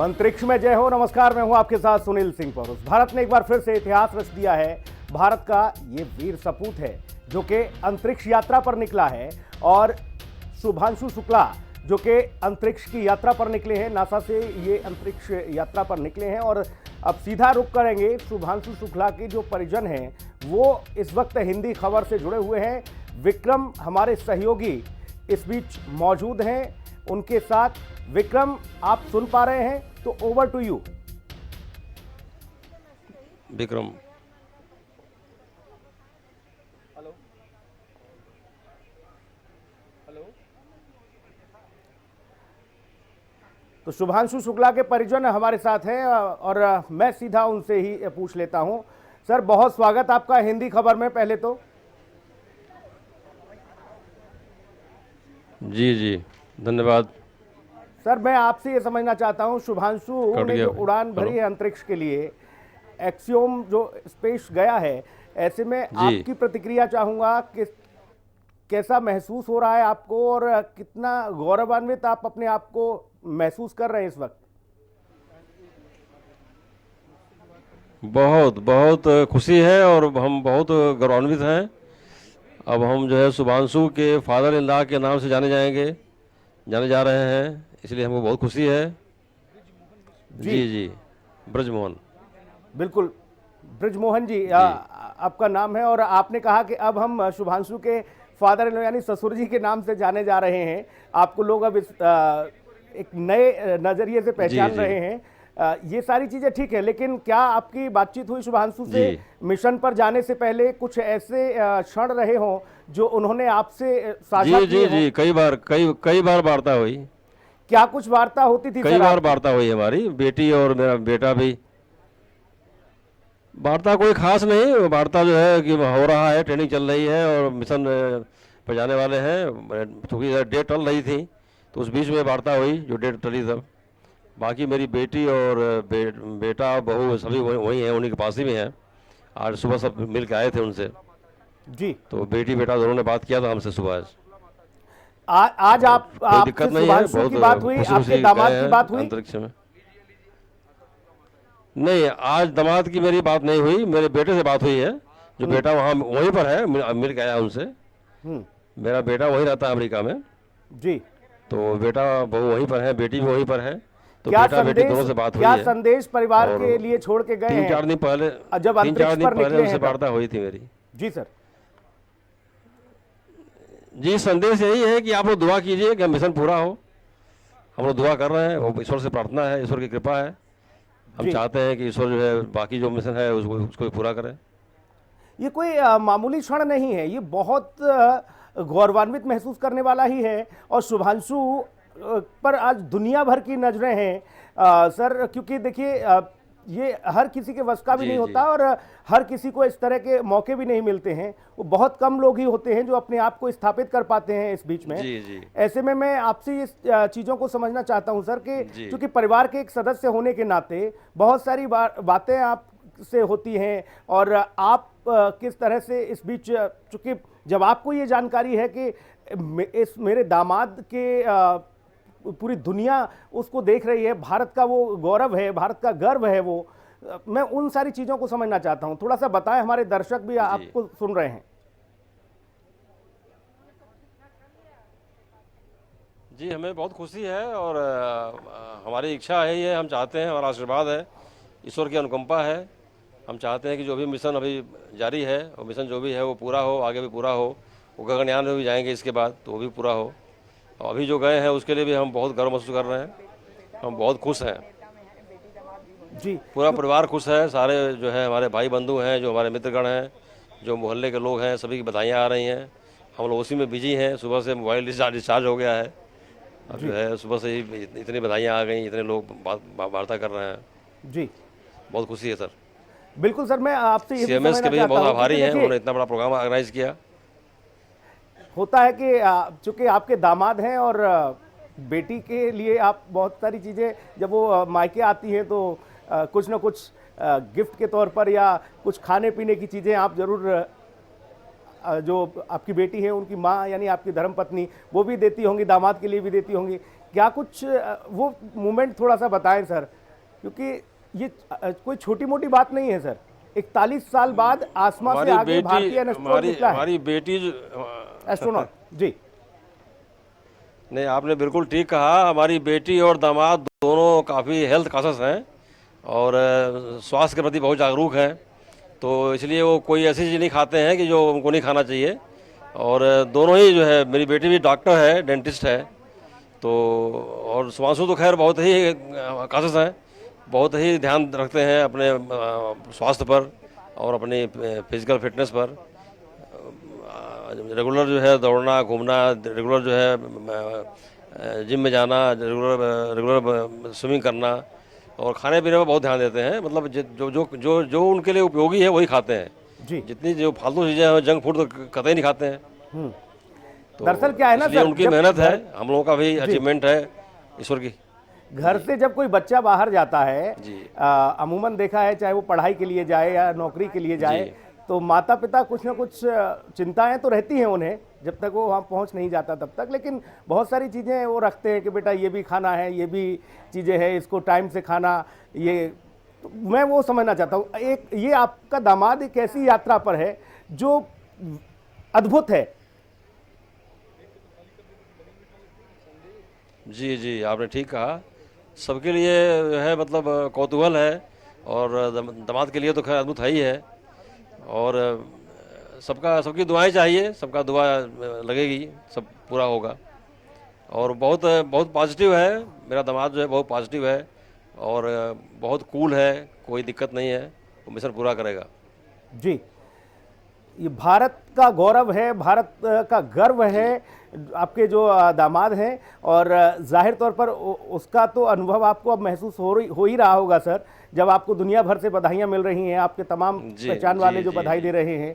अंतरिक्ष में जय हो। नमस्कार, मैं हूं आपके साथ सुनील सिंह पौरुष। भारत ने एक बार फिर से इतिहास रच दिया है। भारत का ये वीर सपूत है जो कि अंतरिक्ष यात्रा पर निकला है, और शुभांशु शुक्ला जो कि अंतरिक्ष की यात्रा पर निकले हैं। नासा से ये अंतरिक्ष यात्रा पर निकले हैं और अब सीधा रुख करेंगे। शुभांशु शुक्ला के जो परिजन हैं वो इस वक्त हिंदी खबर से जुड़े हुए हैं। विक्रम हमारे सहयोगी इस बीच मौजूद हैं, उनके साथ। विक्रम, आप सुन पा रहे हैं? तो over to you. Vikram, hello hello. तो शुभांशु शुक्ला के परिजन हमारे साथ हैं और मैं सीधा उनसे ही पूछ लेता हूं। सर, बहुत स्वागत आपका हिंदी खबर में। पहले तो जी धन्यवाद। सर, मैं आपसे ये समझना चाहता हूं, शुभांशु ने जो उड़ान भरी है अंतरिक्ष के लिए, एक्सियोम जो स्पेस गया है, ऐसे में आपकी प्रतिक्रिया चाहूंगा कि कैसा महसूस हो रहा है आपको और कितना गौरवान्वित आप अपने आप को महसूस कर रहे हैं इस वक्त? बहुत बहुत खुशी है और हम बहुत गौरवान्वित हैं। अब हम जो है शुभांशु के फादर इन लॉ के नाम से जाने जा रहे हैं, इसलिए हमको बहुत खुशी है। जी ब्रजमोहन। बिल्कुल, ब्रजमोहन जी आपका नाम है और आपने कहा कि अब हम शुभांशु के फादर इन लॉ यानी ससुर जी के नाम से जाने जा रहे हैं। आपको लोग अब इस एक नए नजरिए से पहचान रहे हैं। ये सारी चीजें ठीक है, लेकिन क्या आपकी बातचीत हुई शुभांशु से मिशन पर जाने से पहले? कुछ ऐसे क्षण रहे हों जो उन्होंने आपसे साझा किए हों? जी कई बार वार्ता हुई। क्या कुछ वार्ता होती थी? कई बार वार्ता हुई हमारी, बेटी और मेरा बेटा भी। वार्ता कोई खास नहीं, वार्ता जो है कि हो रहा है, ट्रेनिंग चल रही है और मिशन पर जाने वाले हैं। क्योंकि डेट टल रही थी तो उस बीच में वार्ता हुई जो डेट टली तब। बाकी मेरी बेटी और बेटा बहू सभी वही हैं, उन्हीं के पास ही में हैं। आज सुबह सब मिल के आए थे उनसे जी। तो बेटी बेटा दोनों ने बात किया था हमसे सुबह। आज कोई दिक्कत नहीं है, बहुत की बात हुई, आपके दामाद की बात हुई? अंतरिक्ष में नहीं, आज दामाद की मेरी बात नहीं हुई, मेरे बेटे से बात हुई है। जो बेटा वहीं पर है, मिल के आया उनसे। मेरा बेटा वहीं रहता है अमेरिका में जी। तो बेटा बहू वहीं पर है, बेटी भी वहीं पर है। तो क्या बेटा बेटी दोनों से बात हुई है। क्या संदेश परिवार के लिए छोड़ के गए हैं? 3-4 दिन पहले उनसे वार्ता हुई थी मेरी। जी सर। जी, संदेश यही है कि आप लोग दुआ कीजिए कि मिशन पूरा हो। हम लोग दुआ कर रहे हैं, वो ईश्वर से प्रार्थना है, ईश्वर की कृपा है। हम चाहते हैं कि ईश्वर जो है बाकी जो मिशन है उसको भी पूरा करें। ये कोई मामूली क्षण नहीं है, ये बहुत गौरवान्वित महसूस करने वाला ही है। और शुभांशु पर आज दुनिया भर की नजरें हैं सर, क्योंकि देखिए ये हर किसी के वश का भी नहीं होता और हर किसी को इस तरह के मौके भी नहीं मिलते हैं। वो बहुत कम लोग ही होते हैं जो अपने आप को स्थापित कर पाते हैं इस बीच में। ऐसे में मैं आपसे इस चीज़ों को समझना चाहता हूं सर कि क्योंकि परिवार के एक सदस्य होने के नाते बहुत सारी बातें आपसे होती हैं और आप किस तरह से इस बीच, चूंकि जब आपको ये जानकारी है कि इस मेरे दामाद के पूरी दुनिया उसको देख रही है, भारत का वो गौरव है, भारत का गर्व है वो, मैं उन सारी चीजों को समझना चाहता हूं। थोड़ा सा बताएं, हमारे दर्शक भी आपको सुन रहे हैं। जी, हमें बहुत खुशी है और हमारी इच्छा है, ये हम चाहते हैं, हमारा आशीर्वाद है, ईश्वर की अनुकंपा है। हम चाहते हैं कि जो भी मिशन अभी जारी है वो मिशन जो भी है वो पूरा हो, आगे भी पूरा हो। वो गगनयान में भी जाएंगे इसके बाद तो वो भी पूरा हो। अभी जो गए हैं उसके लिए भी हम बहुत गर्व महसूस कर रहे हैं। हम बहुत खुश हैं जी। पूरा परिवार खुश है। सारे जो है हमारे भाई बंधु हैं, जो हमारे मित्रगण हैं, जो मोहल्ले के लोग हैं, सभी की बधाइयाँ आ रही हैं। हम लोग उसी में बिजी हैं। सुबह से मोबाइल डिस्चार्ज हो गया है। अब जो है सुबह से ही इतनी बधाइयाँ आ गई, इतने लोग वार्ता कर रहे हैं। जी, बहुत खुशी है सर। बिल्कुल सर, मैं आपसे CMS के भी बहुत आभारी हैं, उन्होंने इतना बड़ा प्रोग्राम ऑर्गेनाइज किया। होता है कि चूंकि आपके दामाद हैं और बेटी के लिए आप बहुत सारी चीज़ें जब वो मायके आती हैं तो कुछ ना कुछ गिफ्ट के तौर पर या कुछ खाने पीने की चीज़ें आप ज़रूर जो आपकी बेटी है उनकी माँ यानी आपकी धर्मपत्नी वो भी देती होंगी, दामाद के लिए भी देती होंगी। क्या कुछ वो मोमेंट थोड़ा सा बताएं सर, क्योंकि ये कोई छोटी मोटी बात नहीं है सर। 41 साल बाद आसमां से हमारी आगे बेटी भारतीय एस्ट्रोनॉट हमारी निकला है। हमारी बेटी एस्ट्रोनॉट जी। नहीं, आपने बिल्कुल ठीक कहा। हमारी बेटी और दामाद दोनों काफ़ी हेल्थ कॉन्शियस हैं और स्वास्थ्य के प्रति बहुत जागरूक हैं। तो इसलिए वो कोई ऐसी चीज़ नहीं खाते हैं कि जो उनको नहीं खाना चाहिए। और दोनों ही जो है, मेरी बेटी भी डॉक्टर है, डेंटिस्ट है। तो और सुभांशु तो खैर बहुत ही कॉन्शियस हैं, बहुत ही ध्यान रखते हैं अपने स्वास्थ्य पर और अपनी फिजिकल फिटनेस पर। रेगुलर जो है दौड़ना, घूमना, रेगुलर जो है जिम में जाना, रेगुलर स्विमिंग करना और खाने पीने पर बहुत ध्यान देते हैं। मतलब जो जो जो जो उनके लिए उपयोगी है वही खाते हैं। जी। जितनी जो फालतू चीज़ें हैं, जंक फूड तो कतई नहीं खाते हैं। तो दरअसल क्या है ना इसलिए सर, उनकी जब मेहनत है, हम लोगों का भी अचीवमेंट है ईश्वर की। घर से जब कोई बच्चा बाहर जाता है, जी। अमूमन देखा है, चाहे वो पढ़ाई के लिए जाए या नौकरी के लिए जाए, जी। तो माता पिता कुछ ना कुछ चिंताएं तो रहती हैं उन्हें, जब तक वो वहाँ पहुँच नहीं जाता तब तक। लेकिन बहुत सारी चीज़ें वो रखते हैं कि बेटा ये भी खाना है, ये भी चीज़ें हैं, इसको टाइम से खाना। ये तो मैं वो समझना चाहता हूँ, एक ये आपका दामाद एक ऐसी यात्रा पर है जो अद्भुत है। जी जी, आपने ठीक कहा। सबके लिए है, मतलब कौतूहल है। और दामाद के लिए तो खैर अद्भुत है ही है। और सबकी दुआएं चाहिए, सबका दुआ लगेगी, सब पूरा होगा। और बहुत बहुत पॉजिटिव है मेरा दामाद, जो है बहुत पॉजिटिव है और बहुत कूल है, कोई दिक्कत नहीं है, वो मिशन पूरा करेगा। जी, ये भारत का गौरव है, भारत का गर्व है आपके जो दामाद हैं। और जाहिर तौर पर उसका तो अनुभव आपको अब महसूस हो ही रहा होगा सर, जब आपको दुनिया भर से बधाइयां मिल रही हैं, आपके तमाम पहचान वाले जो बधाई दे रहे हैं।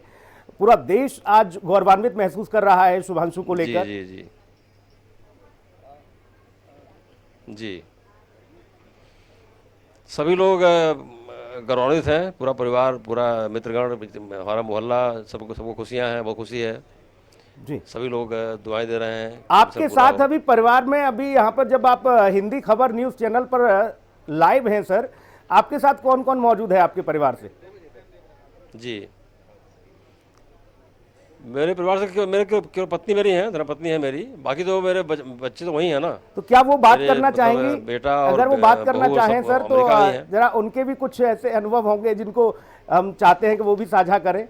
पूरा देश आज गौरवान्वित महसूस कर रहा है शुभांशु को लेकर। जी जी जी, सभी लोग गौरवान्वित हैं, पूरा परिवार, पूरा मित्रगण, हमारा मोहल्ला, सबको खुशियां हैं, बहुत खुशी है जी। सभी लोग दुआएं दे रहे हैं। आपके साथ अभी परिवार में, अभी यहाँ पर जब आप हिंदी खबर न्यूज चैनल पर लाइव हैं सर, आपके साथ कौन कौन मौजूद है आपके परिवार से? जी, मेरे परिवार से मेरे केवल पत्नी मेरी है, धर्मपत्नी है मेरी। बाकी तो मेरे बच्चे तो वहीं है ना। तो क्या वो बात करना मतलब चाहेंगी? बेटा और अगर वो बात करना चाहें सर, तो अमेरिका में ही है। जरा उनके भी कुछ ऐसे अनुभव होंगे जिनको हम चाहते हैं कि वो भी साझा करें।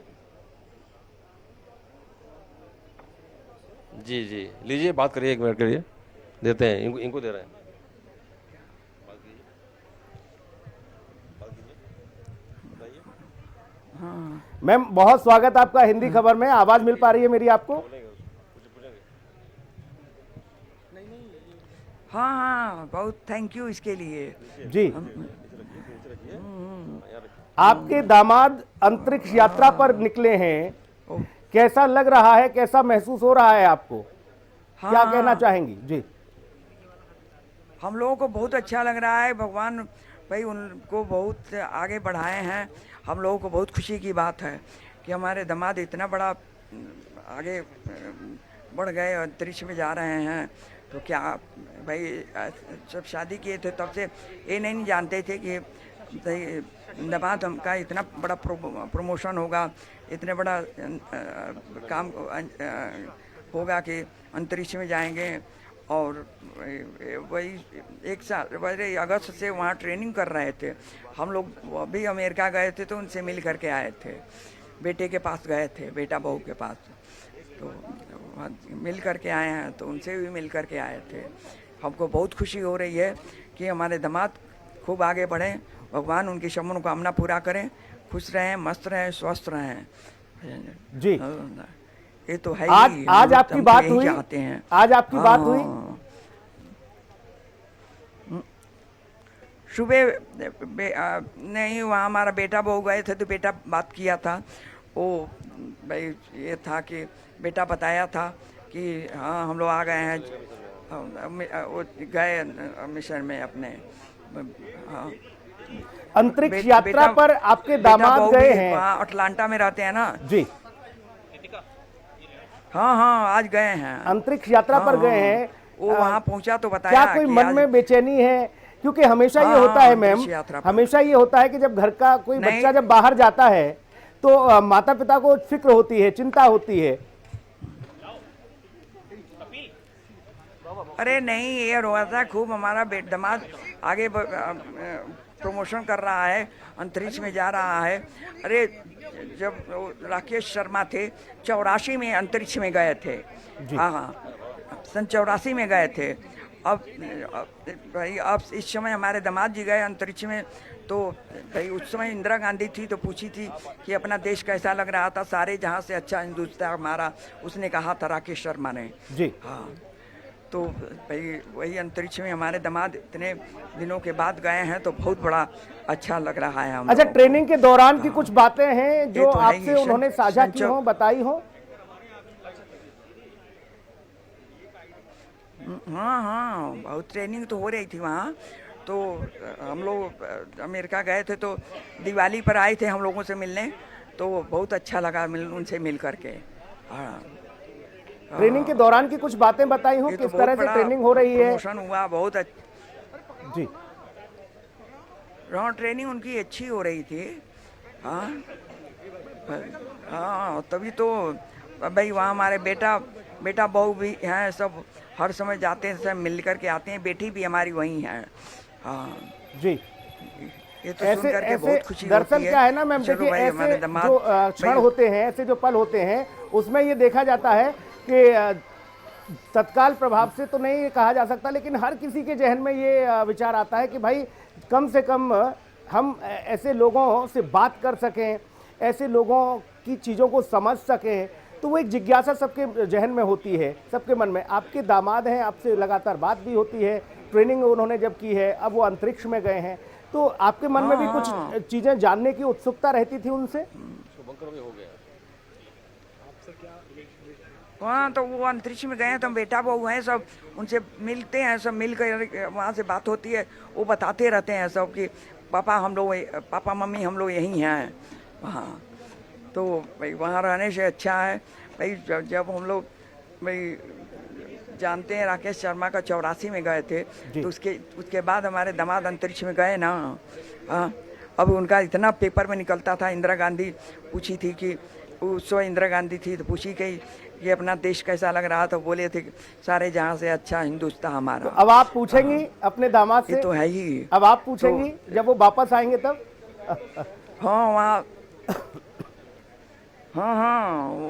जी जी, लीजिए बात करिए, एक मिनट के लिए देते हैं, इनको दे रहे हैं। मैम, बहुत स्वागत आपका हिंदी खबर में। आवाज मिल पा रही है मेरी आपको? हाँ हाँ, बहुत थैंक यू इसके लिए। जी, आपके दामाद अंतरिक्ष यात्रा पर निकले हैं, कैसा लग रहा है, कैसा महसूस हो रहा है आपको? हाँ, क्या कहना चाहेंगी? जी, हम लोगों को बहुत अच्छा लग रहा है। भगवान भाई उनको बहुत आगे बढ़ाए हैं। हम लोगों को बहुत खुशी की बात है कि हमारे दामाद इतना बड़ा आगे बढ़ गए, अंतरिक्ष में जा रहे हैं। तो क्या भाई, जब शादी किए थे तब से ये नहीं जानते थे कि दामाद हमका इतना बड़ा प्रमोशन होगा, इतने बड़ा काम होगा कि अंतरिक्ष में जाएंगे। और वही 1 साल पहले अगस्त से वहाँ ट्रेनिंग कर रहे थे। हम लोग अभी अमेरिका गए थे तो उनसे मिल करके आए थे, बेटे के पास गए थे, बेटा बहू के पास। तो मिल करके आए हैं, तो उनसे भी मिल करके आए थे। हमको बहुत खुशी हो रही है कि हमारे दामाद खूब आगे बढ़ें, भगवान उनकी सब मनोकामना पूरा करें, खुश रहें, मस्त रहें, स्वस्थ रहें। जी, ये तो है। आज आपकी बात हुई? चाहते हैं आज आपकी बात हुई? सुबह नहीं, वहाँ हमारा बेटा बहू गए थे तो बेटा बात किया था। वो भाई ये था कि बेटा बताया था कि हाँ हम लोग आ गए हैं, वो गए मिशन में अपने। हाँ, अंतरिक्ष यात्रा पर आपके दामाद गए हैं? वहाँ अटलांटा में रहते हैं ना जी, हाँ हाँ, आज गए हैं। अंतरिक्ष यात्रा पर गए हैं। वो वहाँ पहुंचा तो क्या बताया कोई कि मन आज- में बेचैनी है? क्योंकि हमेशा ये हाँ, होता है हाँ, मैम, अंतरिक्ष यात्रा पर। हमेशा ये होता है कि जब घर का कोई नहीं। बच्चा जब बाहर जाता है तो माता पिता को फिक्र होती है, चिंता होती है। अरे नहीं, ये रोता है खूब। हमारा दामाद आगे प्रमोशन कर रहा है, अंतरिक्ष में जा रहा है। अरे जब वो राकेश शर्मा थे 84 में अंतरिक्ष में गए थे। हाँ हाँ, सन 84 में गए थे। अब भाई अब इस समय हमारे दामाद जी गए अंतरिक्ष में, तो भाई उस समय इंदिरा गांधी थी तो पूछी थी कि अपना देश कैसा लग रहा था, सारे जहाँ से अच्छा हिंदुस्तान हमारा, उसने कहा था राकेश शर्मा ने। जी हाँ, तो भाई वही अंतरिक्ष में हमारे दामाद इतने दिनों के बाद गए हैं तो बहुत बड़ा अच्छा लग रहा है हम अच्छा, लोगों को। ट्रेनिंग के दौरान की कुछ बातें हैं जो तो है ही, आपसे उन्होंने साझा की संचो- हो, बताई हो? हाँ हाँ, बहुत ट्रेनिंग तो हो रही थी वहाँ। तो हम लोग अमेरिका गए थे तो दिवाली पर आए थे हम लोगों से मिलने, तो बहुत अच्छा लगा उनसे मिल करके। हाँ, ट्रेनिंग के दौरान की कुछ बातें बताई हो, ये तो किस बहुत तरह से बड़ा ट्रेनिंग हो रही है? प्रमोशन हुआ बहुत जी हाँ, ट्रेनिंग उनकी अच्छी हो रही थी। हाँ हाँ, तभी तो भाई वहाँ हमारे बेटा बहू भी हैं, सब हर समय जाते हैं, सब मिल करके आते हैं। बेटी भी हमारी वहीं है। हाँ, जी। ये तो ऐसे सुन करके ऐसे बहुत खुशी दरअसल होती है। क्या है ना मैम, चलो देखिए भाई, हमारे ऐसे दामाद जो क्षण भाई- होते हैं, ऐसे जो पल होते हैं, उसमें ये देखा जाता है कि तत्काल प्रभाव से तो नहीं कहा जा सकता, लेकिन हर किसी के जहन में ये विचार आता है कि भाई कम से कम हम ऐसे लोगों से बात कर सकें, ऐसे लोगों की चीज़ों को समझ सकें, तो वो एक जिज्ञासा सबके जहन में होती है, सबके मन में। आपके दामाद हैं, आपसे लगातार बात भी होती है, ट्रेनिंग उन्होंने जब की है, अब वो अंतरिक्ष में गए हैं, तो आपके मन में भी कुछ चीज़ें जानने की उत्सुकता रहती थी उनसे? बंकर में हो गया। हाँ, तो वो अंतरिक्ष में गए हैं तो हम बेटा बहू हैं, सब उनसे मिलते हैं, सब मिल कर वहाँ से बात होती है। वो बताते रहते हैं सब कि पापा मम्मी हम लोग यहीं हैं वहाँ। तो भाई वहाँ रहने से अच्छा है भाई। जब हम लोग भाई जानते हैं राकेश शर्मा का 84 में गए थे, तो उसके बाद हमारे दामाद अंतरिक्ष में गए ना। हाँ, अब उनका इतना पेपर में निकलता था। इंदिरा गांधी पूछी थी कि उस समय इंदिरा गांधी थी तो पूछी कि अपना देश कैसा लग रहा, तो बोले थे सारे जहाँ से अच्छा हिंदुस्तान हमारा। अब आप पूछेंगी अपने दामाद से? ये तो है ही। अब आप पूछेंगी जब वो वापस आएंगे तब? हाँ वहाँ हाँ, वो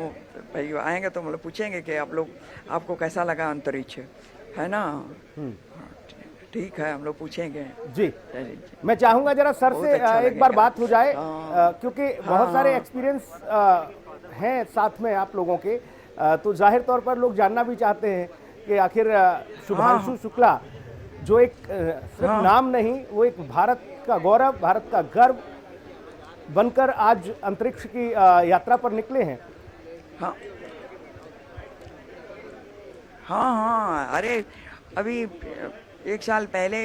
भाई आएंगे तो मतलब पूछेंगे कि आपको कैसा लगा अंतरिक्ष, है ना। ठीक है, हम लोग पूछेंगे। जी, चलिए। मैं चाहूंगा जरा सर बहुत से अच्छा एक बार लगेगा। बात हो जाए, हाँ। क्योंकि बहुत सारे एक्सपीरियंस हैं साथ में आप लोगों के, तो जाहिर तौर पर लोग जानना भी चाहते हैं कि आखिर शुभांशु शुक्ला जो एक सिर्फ नाम नहीं, वो एक भारत का गौरव, भारत का गर्व बनकर आज अंतरिक्ष की यात्रा पर निकले हैं। हाँ हाँ हाँ, अरे अभी 1 साल पहले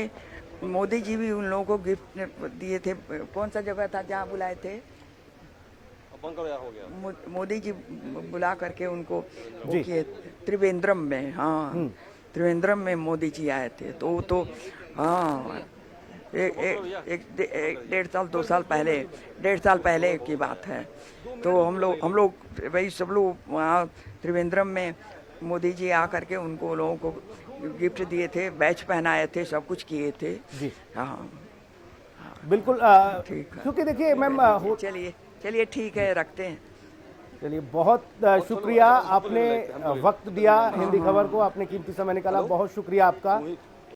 मोदी जी भी उन लोगों को गिफ्ट दिए थे। कौन सा जगह था जहाँ बुलाए थे? बंकर यार हो गया। मोदी जी बुला करके उनको वो किए त्रिवेंद्रम में। हाँ, त्रिवेंद्रम में मोदी जी आए थे। तो हाँ, एक 1.5 साल 2 साल पहले, 1.5 साल पहले की बात है। तो हम लोग भाई सब लोग वहाँ त्रिवेंद्रम में मोदी जी आ करके उनको लोगों को गिफ्ट दिए थे, बैच पहनाए थे, सब कुछ किए थे। जी हाँ बिल्कुल, ठीक है। क्योंकि देखिए मैम, चलिए ठीक है, रखते हैं। चलिए, बहुत शुक्रिया, आपने वक्त दिया हिंदी खबर को, आपने कीमती समय निकाला, बहुत शुक्रिया आपका।